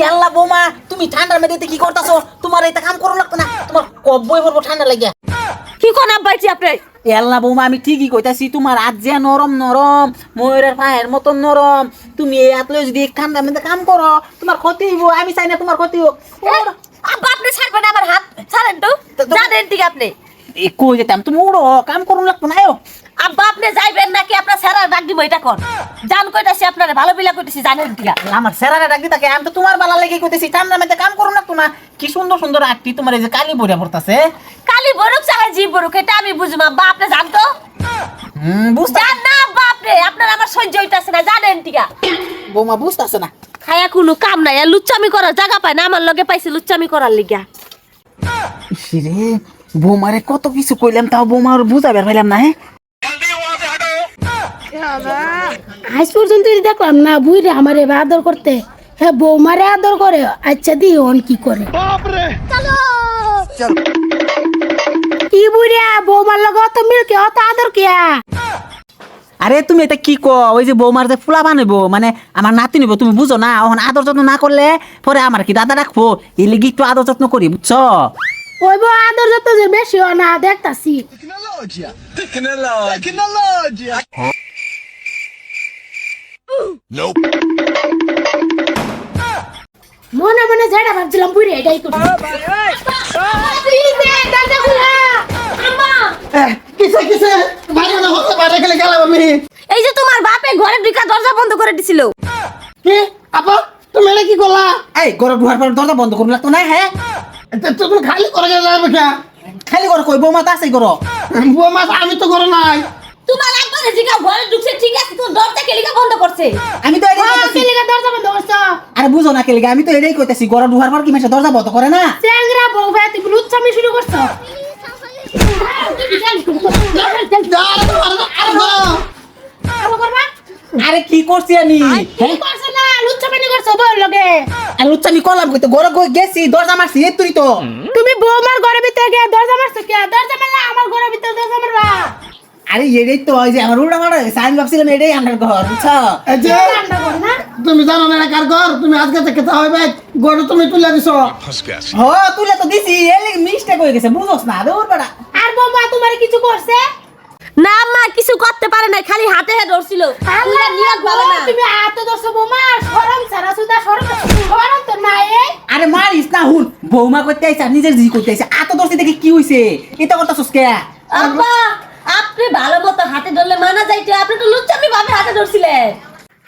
আল্লাহ বৌমা তুমি ঠান্ডার মধ্যে কি করতেছো? তোমার এটা কাম করো লাগতো না, তোমার কব্বই পড়বো ঠান্ডা লাগিয়া। কি কোন আব্বাইছি আপনি? আল্লাহ বৌমা আমি ঠিকই কইতাছি, তোমার আজ যে নরম নরম ময়ূরের পায়ের মতন নরম, তুমি এই আতলে যদি ঠান্ডার মধ্যে কাম করো তোমার ক্ষতি হইব। আমি চাই না তোমার ক্ষতি হোক। আব্বা আপনি ছাড়বেন আমার হাত, ছাড়েন তো। জানেন ঠিক আপনি কই যেতাম, তুমি উড়ো, কাম করো লাগতো না। আব্বা আপনি যাইবেন নাকি আপনার স্যারের ডাক দিব? এটা কোন জান কইতাছি আপনারে ভালো বিলা কইতাছি, জানেন ঠিক। আমার স্যারারে ডাকি তাকে, আমি তো তোমার বালা লেগে কইতেছি ঠান্ডার মধ্যে কাম করো লাগতো না। কি সুন্দর সুন্দর আকটি তোমার এই যে কালি বইরা পড়তাছে। কালি বরুক চাহে জি বরুক এটা আমি বুঝুম আব্বা, আপনি জানতো বুঝতেন না আব্বা? আপনার আমার সহ্য হইতাছে না, জানেন ঠিক। বৌমা বুঝতেছে না, খায়া কোনো কাম নাই, আর লুচ্চামি করার জায়গা পায় না। আমার লগে পাইছে লুচ্চামি করার লিগা। রে বৌমারে কত কিছু কইলাম, তাও বৌমার বুঝাবে পাইলাম না। আজ পর্যন্ত দেখলাম না বুইরে আমার এবার আদর করতে। হ্যাঁ বৌমারে আদর করে, আচ্ছা দি অন কি করে। কি বুইরা বৌমার লগে অত মিলকে অত আদর কিয়া? আরে তুমি এটা কি কো? ওই যে বৌমার যে ফুলা বানাবো, মানে আমার নাতি নিবো, তুমি বুঝো না? এখন আদর যত্ন না করলে পরে আমার কি দাদা রাখবো? এই লেগে একটু আদর যত্ন করি, বুঝছো? ওই বউ আদর যত যে বেশি হয় না দেখতাছি। মনে মনে যেটা ভাবছিলাম বুইরে এটাই করি। এই যে তোমার বাপে ঘরে ঢুকা দরজা বন্ধ করে দিছিল। আপা তুমি এটা কি করলা? এই ঘরে ঢুকার পর দরজা বন্ধ করবো লাগতো না? হ্যাঁ তুমি খালি করে গেলে খালি ঘরে কই বৌমা তো আছে ঘর। বৌমা আমি তো করে নাই। তোমার আব্বারে জিগা ঘরে ঢুকছে ঠিক আছে, তো দরজা কেলিকা বন্ধ করছে? আমি তো এটাই কইতাছি। দরজা বন্ধ করছো? আরে বুঝো না কেলিগা, আমি তো এটাই কইতাছি, ঘরে ঢুকার পর কি মেশে দরজা বন্ধ করে না? চ্যাংরা বউ ভাই তুমি লুচ্চামি শুরু করছো। আরে কি করছি আমি? কি করছো না লুচ্চামি করছো বউর লগে? আর লুচ্চামি করলাম কইতে, ঘরে গেছি দরজা মারছি এই তুই তো। তুমি বৌমার ঘরের ভিতরে গিয়ে দরজা মারছো কে? দরজা মারলা আমার ঘরের ভিতরে দরজা মারবা? আরে এটাই তো, ওই যে আমার উড়া মারা গেছে, আমি ভাবছিলাম এটাই আমার ঘর, বুঝছো? এই যে রান্না কর না? তুমি জানো না কার ঘর? তুমি আজকে থেকে তাহলে ভাই গড় তুমি তুলে দিছো। হ তুলে তো দিছি, এর লাগি মিস্টেক হয়ে গেছে, বুঝোস না? দৌড় বেড়া। আর বৌমা তোমার কিছু করছে? না মা কিছু করতে পারে না, খালি হাতে হাতে ধরছিল। আল্লাহ নিয়ত ভালো না। তুমি এত দর্শ বৌমা শরম ছাড়া সুদা শরম তো নাই। আরে মারিস না, হুন বৌমা করতে আইসা নিজের জি করতে আইসা, এত দর্শি দেখে কি হইছে? এটা করতাছস কে? আব্বা আপনি ভালো মতো হাতে ধরলে মানা যাইতো, আপনি তো লুচ্চামি ভাবে হাতে ধরছিলেন।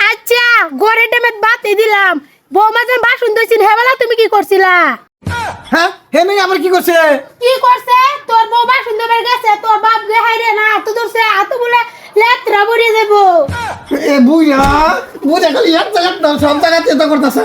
আচ্ছা ঘরে টেমেট বাতি দিলাম, বৌমা যখন বাসন ধুইছেন হেবেলা তুমি কি করছিলা? হ্যাঁ হে মেয়ে আমার কি করছে? কি করছে? তোর বউ বাসন ধুবার গেছে, তোর বাপ গে হাইরে না তো ধরছে হাত বলে লেত্রা ভরে যাবো। এ বুইয়া বুঝা খালি এক জায়গা না সব জায়গাতে এটা করতেছে।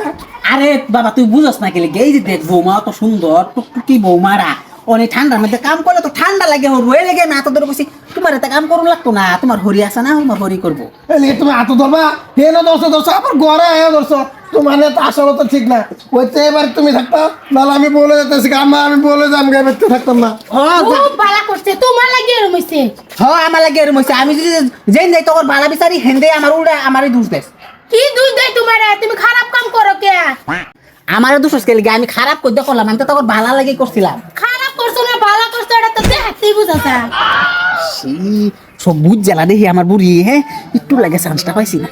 আরে বাবা তুই বুঝস না কেলে, এই যে দেখ বৌমা তো সুন্দর টুকটুকি বৌমারা, অনেক ঠান্ডার মধ্যে কাম করলে তো ঠান্ডা লাগে, রয়ে লেগে না তো ধরে বসি। তোমার এত কাম করুন লাগতো না, তোমার হরি আছে না, তোমার হরি করবো। এলিয়ে তুমি হাত ধরবা, হে না দর্শো আবার ঘরে আয়া দর্শো। তোমার তো আসলে তো ঠিক না, ওইতে এবার তুমি থাকতো, নাহলে আমি বলে যেতেছি আমি বলে যাম গে বেঁচে থাকতাম না। খুব বালা করছে, তোমার লাগে এরম হইছে। আমার লাগে এরম হইছে, আমি যদি যেন যাই তোর বালা বিচারি হেন্দে আমার উল্টা আমারই দোষ দেশ। কি দুই দেয় তোমারে? তুমি খারাপ কাম করো কে? আমার দোষ কেলে, আমি খারাপ করতে করলাম, আমি তো তোর ভালা লাগে করছিলাম। খারাপ করছো না ভালো করছো এটা তো দেখতেই বুঝাছা। সব বুঝ জ্বালা দেখি আমার বুড়ি, হ্যাঁ একটু লাগে চান্সটা পাইছি না।